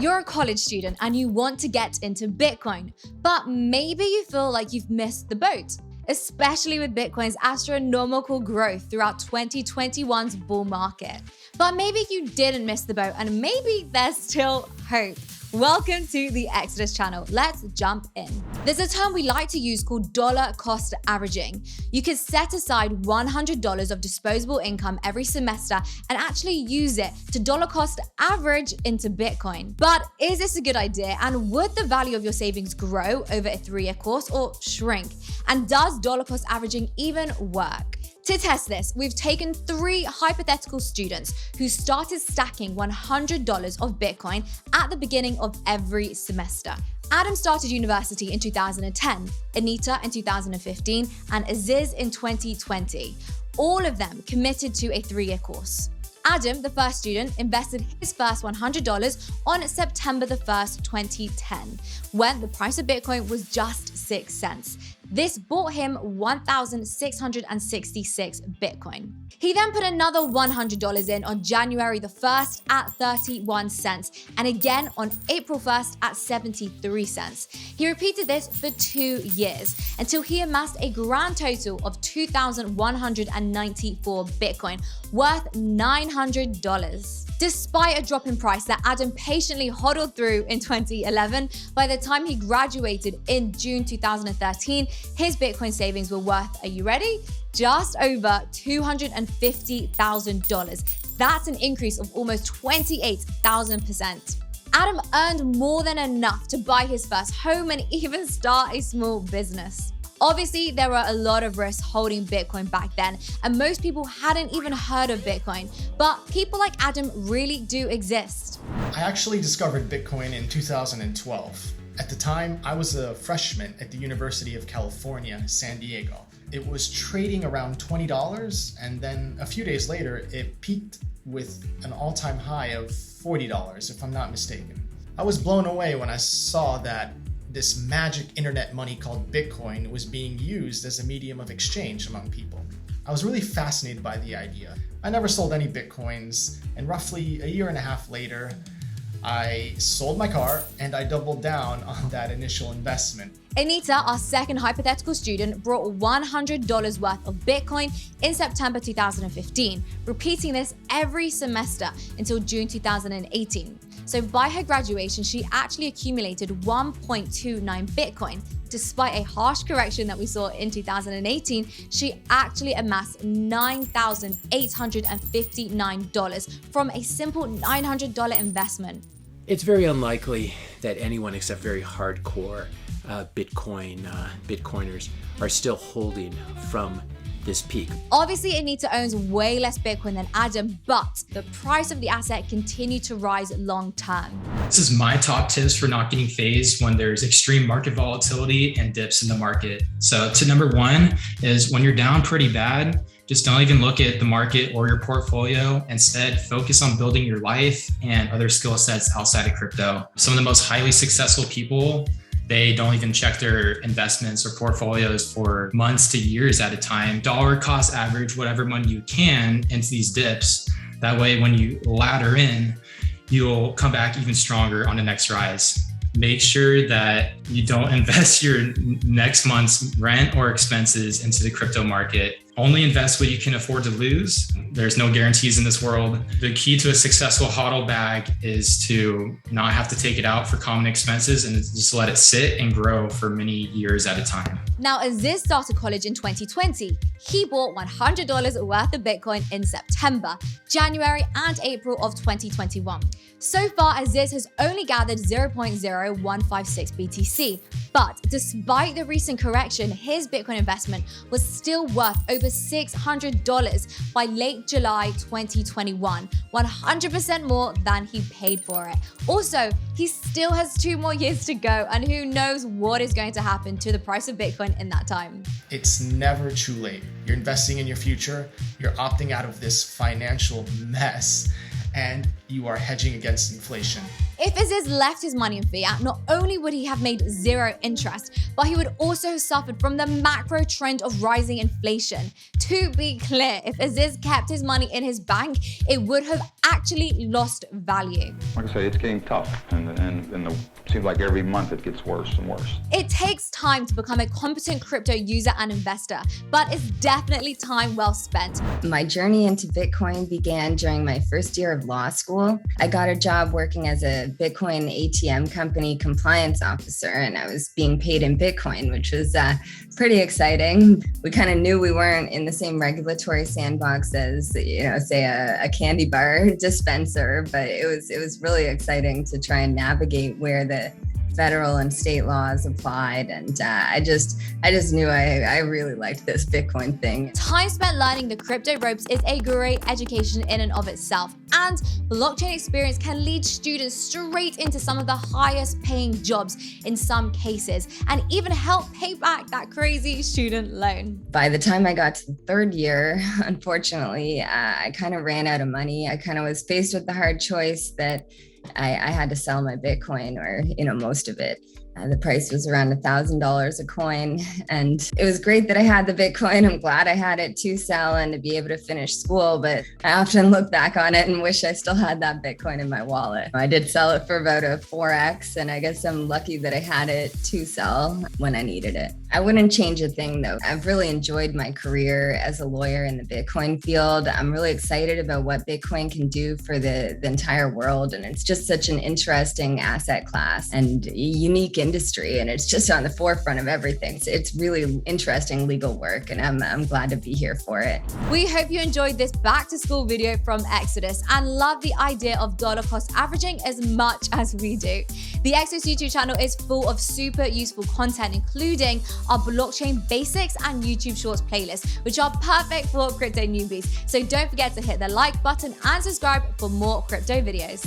You're a college student and you want to get into Bitcoin, but maybe you feel like you've missed the boat, especially with Bitcoin's astronomical growth throughout 2021's bull market. But maybe you didn't miss the boat and maybe there's still hope. Welcome to the Exodus channel. Let's jump in. There's a term we like to use called dollar cost averaging. You can set aside $100 of disposable income every semester and actually use it to dollar cost average into Bitcoin. But is this a good idea? And would the value of your savings grow over a 3-year course or shrink? And does dollar cost averaging even work? To test this, we've taken 3 hypothetical students who started stacking $100 of Bitcoin at the beginning of every semester. Adam started university in 2010, Anita in 2015, and Aziz in 2020. All of them committed to a 3-year course. Adam, the first student, invested his first $100 on September the 1st, 2010, when the price of Bitcoin was just 6 cents. This bought him 1,666 Bitcoin. He then put another $100 in on January the 1st at 31 cents, and again on April 1st at 73 cents. He repeated this for 2 years until he amassed a grand total of 2,194 Bitcoin, worth $900. Despite a drop in price that Adam patiently hodled through in 2011, by the time he graduated in June 2013, his Bitcoin savings were worth, are you ready? Just over $250,000. That's an increase of almost 28,000%. Adam earned more than enough to buy his first home and even start a small business. Obviously, there were a lot of risks holding Bitcoin back then, and most people hadn't even heard of Bitcoin. But people like Adam really do exist. I actually discovered Bitcoin in 2012. At the time, I was a freshman at the University of California, San Diego. It was trading around $20, and then a few days later, it peaked with an all-time high of $40, if I'm not mistaken. I was blown away when I saw that this magic internet money called Bitcoin was being used as a medium of exchange among people. I was really fascinated by the idea. I never sold any Bitcoins, and roughly a year and a half later, I sold my car and I doubled down on that initial investment. Anita, our second hypothetical student, brought $100 worth of Bitcoin in September 2015, repeating this every semester until June 2018. So by her graduation, she actually accumulated 1.29 Bitcoin. Despite a harsh correction that we saw in 2018, she actually amassed $9,859 from a simple $900 investment. It's very unlikely that anyone except very hardcore Bitcoiners are still holding from this peak. Obviously, Anita owns way less Bitcoin than Adam, but the price of the asset continued to rise long term. This is my top tips for not getting phased when there's extreme market volatility and dips in the market. So tip number 1 is when you're down pretty bad, just don't even look at the market or your portfolio. Instead, focus on building your life and other skill sets outside of crypto. Some of the most highly successful people, they don't even check their investments or portfolios for months to years at a time. Dollar cost average whatever money you can into these dips. That way, when you ladder in, you'll come back even stronger on the next rise. Make sure that you don't invest your next month's rent or expenses into the crypto market. Only invest what you can afford to lose. There's no guarantees in this world. The key to a successful HODL bag is to not have to take it out for common expenses and just let it sit and grow for many years at a time. Now, Aziz started college in 2020. He bought $100 worth of Bitcoin in September, January, and April of 2021. So far, Aziz has only gathered 0.0156 BTC, but despite the recent correction, his Bitcoin investment was still worth over $600 by late July 2021, 100% more than he paid for it. Also, he still has 2 more years to go, and who knows what is going to happen to the price of Bitcoin in that time. It's never too late. You're investing in your future, you're opting out of this financial mess, and you are hedging against inflation. If Aziz left his money in fiat, not only would he have made zero interest, but he would also have suffered from the macro trend of rising inflation. To be clear, if Aziz kept his money in his bank, it would have actually lost value. Like I say, it's getting tough, and it seems like every month it gets worse and worse. It takes time to become a competent crypto user and investor, but it's definitely time well spent. My journey into Bitcoin began during my first year of law school. I got a job working as a Bitcoin ATM company compliance officer, and I was being paid in Bitcoin, which was pretty exciting. We kind of knew we weren't in the same regulatory sandbox as, say a candy bar dispenser, but it was really exciting to try and navigate where the federal and state laws applied, and I just knew I really liked this Bitcoin thing. Time spent learning the crypto ropes is a great education in and of itself, and blockchain experience can lead students straight into some of the highest paying jobs in some cases, and even help pay back that crazy student loan. By the time I got to the third year, unfortunately, I kind of ran out of money. I kind of was faced with the hard choice that I had to sell my Bitcoin, or most of it. The price was around $1,000 a coin, and it was great that I had the Bitcoin. I'm glad I had it to sell and to be able to finish school, but I often look back on it and wish I still had that Bitcoin in my wallet. I did sell it for about a 4x, and I guess I'm lucky that I had it to sell when I needed it. I wouldn't change a thing though. I've really enjoyed my career as a lawyer in the Bitcoin field. I'm really excited about what Bitcoin can do for the entire world, and it's just such an interesting asset class and unique industry, and it's just on the forefront of everything. So it's really interesting legal work, and I'm glad to be here for it. We hope you enjoyed this back to school video from Exodus and love the idea of dollar cost averaging as much as we do. The Exodus YouTube channel is full of super useful content, including our blockchain basics and YouTube shorts playlists, which are perfect for crypto newbies. So don't forget to hit the like button and subscribe for more crypto videos.